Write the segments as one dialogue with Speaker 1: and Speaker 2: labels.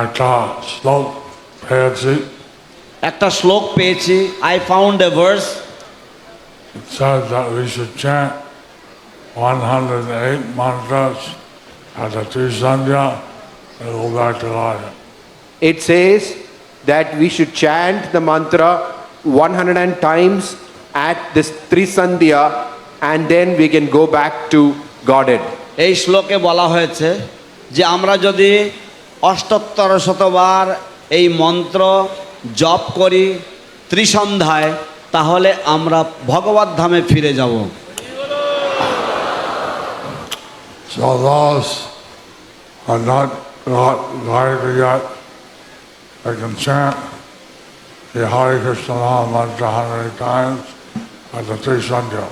Speaker 1: একটা শ্লোক পেয়েছি।
Speaker 2: একটা শ্লোক পেয়েছি। I found a verse.
Speaker 1: It says that we should chant 108 mantras at the Trisandhya and go back to life.
Speaker 3: It says that we should chant the mantra 100 times at this Trisandhya and then we can go back to Godhead.
Speaker 2: এই শ্লোকে বলা হয়েছে যে আমরা যদি ৭৮ শতবার এই মন্ত্র জপ করি ত্রিসন্ধ্যায়, তাহলে আমরা ভগবত ধামে ফিরে যাব।
Speaker 1: So those are not got life yet, they can chant the Hare Krishna Maha Mantra 100 times at the Trisandhya.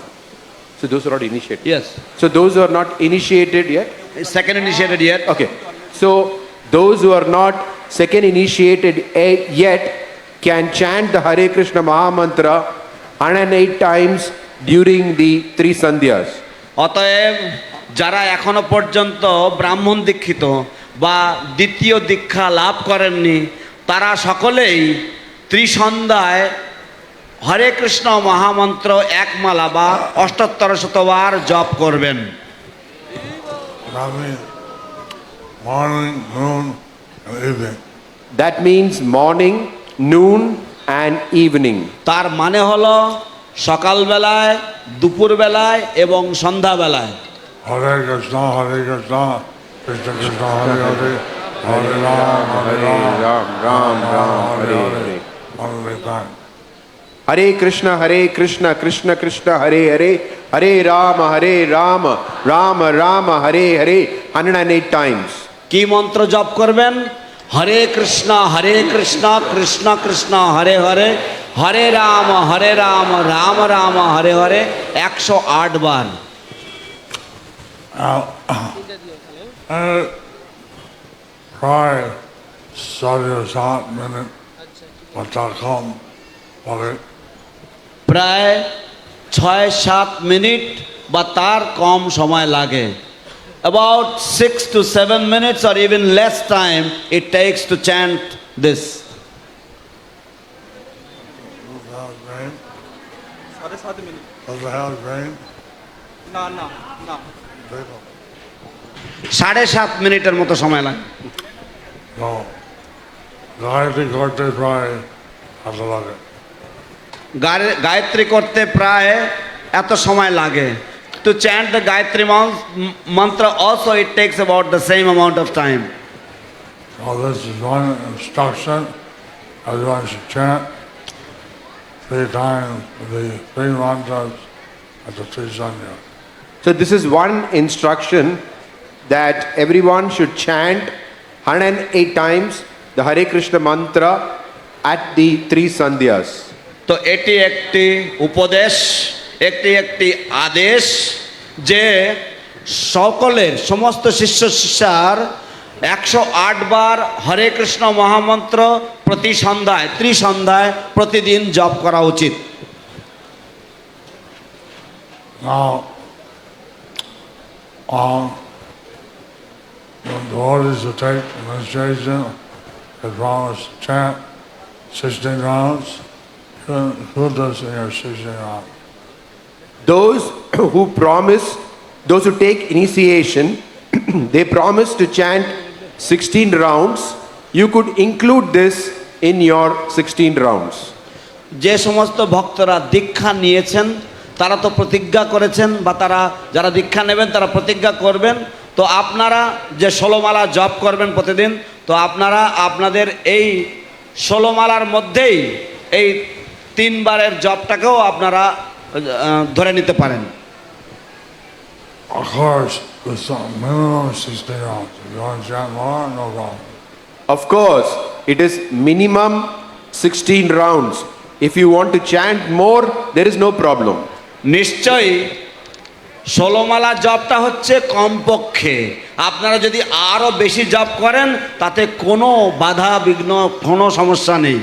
Speaker 3: So those are not initiated.
Speaker 2: Yes.
Speaker 3: So those who are not initiated yet.
Speaker 2: Second initiated yet.
Speaker 3: Okay. So those who are not second initiated yet can chant the Hare Krishna Maha Mantra 108 times during the three sandhyas.
Speaker 2: অতএব যারা এখনো পর্যন্ত ব্রাহ্মণ দীক্ষিত বা দ্বিতীয় দীক্ষা লাভ করেননি, তারা সকলেই ত্রিসন্ধ্যায় হরে কৃষ্ণ মহামন্ত্র একমালা বা ৭৮ শতবার জপ করবেন।
Speaker 1: That means morning, noon, and evening.
Speaker 3: That means morning, noon and evening.
Speaker 2: তার মানে হলো সকালবেলায়, দুপুরবেলায় এবং সন্ধ্যাবেলায়।
Speaker 1: Hare Krishna, Krishna Krishna, Hare Hare, Hare Ram,
Speaker 3: Ram, Ram, Hare Hare.
Speaker 1: Only time.
Speaker 3: Hare Krishna, Krishna Krishna, Hare Hare, Hare Rama, Rama Rama, Hare Hare, 108 times.
Speaker 2: কি মন্ত্র জপ করবেন? হরে কৃষ্ণ কৃষ্ণ কৃষ্ণ হরে হরে, হরে রাম রাম রাম হরে হরে 108 বার।
Speaker 1: Now, try study a short minute, but that come, okay?
Speaker 2: প্রায় ৬-৭ minute বা তার কম সময় লাগে। About 6 to 7 minutes or even less time it takes to chant this.
Speaker 1: Does the house rain? Does the house rain?
Speaker 4: No.
Speaker 2: ৭.৫ মিনিটের মতো সময় লাগে।
Speaker 1: No. Gayatri করতে প্রায় এত লাগে।
Speaker 2: গায়ত্রী করতে প্রায় এত সময় লাগে। To chant the Gayatri mantra also it takes about the same amount of time.
Speaker 1: So this is one instruction. Everyone should chant 3 times the 3 mantras at the Trisandhya.
Speaker 3: So this is one instruction that everyone should chant 108 times the Hare Krishna mantra at the three sandhyas.
Speaker 2: তো এটি একটি উপদেশ, একটি আদেশ যে সকলের সমস্ত শিষ্য শিষ্যার 108 বার হরে কৃষ্ণ মহামন্ত্র প্রতি সন্ধ্যায় ত্রিসন্ধ্যায় প্রতিদিন জপ করা উচিত।
Speaker 1: Now, when devotees who take initiation, they promise to chant 16 rounds. Who does your 16 rounds?
Speaker 3: Those who take initiation, they promise to chant 16 rounds. You could include this in your 16 rounds.
Speaker 2: যে সমস্ত ভক্তরা দীক্ষা নিয়েছেন তারা তো প্রতিজ্ঞা করেছেন, বা তারা যারা দীক্ষা নেবেন তারা প্রতিজ্ঞা করবেন। তো আপনারা যে 16 মালা জপ করবেন প্রতিদিন, তো আপনারা আপনাদের এই 16 মালার মধ্যেই এই 3 বারের জপটাকেও আপনারা ধরে নিতে পারেন।
Speaker 1: Of course, with some minimum 16 rounds. If you want to chant more, no problem.
Speaker 3: Of course, it is minimum 16 rounds. If you want to chant more, there is no problem.
Speaker 2: নিশ্চয়ই 16 মালা জপটা হচ্ছে কমপক্ষে। আপনারা যদি আরও বেশি জপ করেন তাতে কোনো বাধা বিঘ্ন কোনো সমস্যা নেই।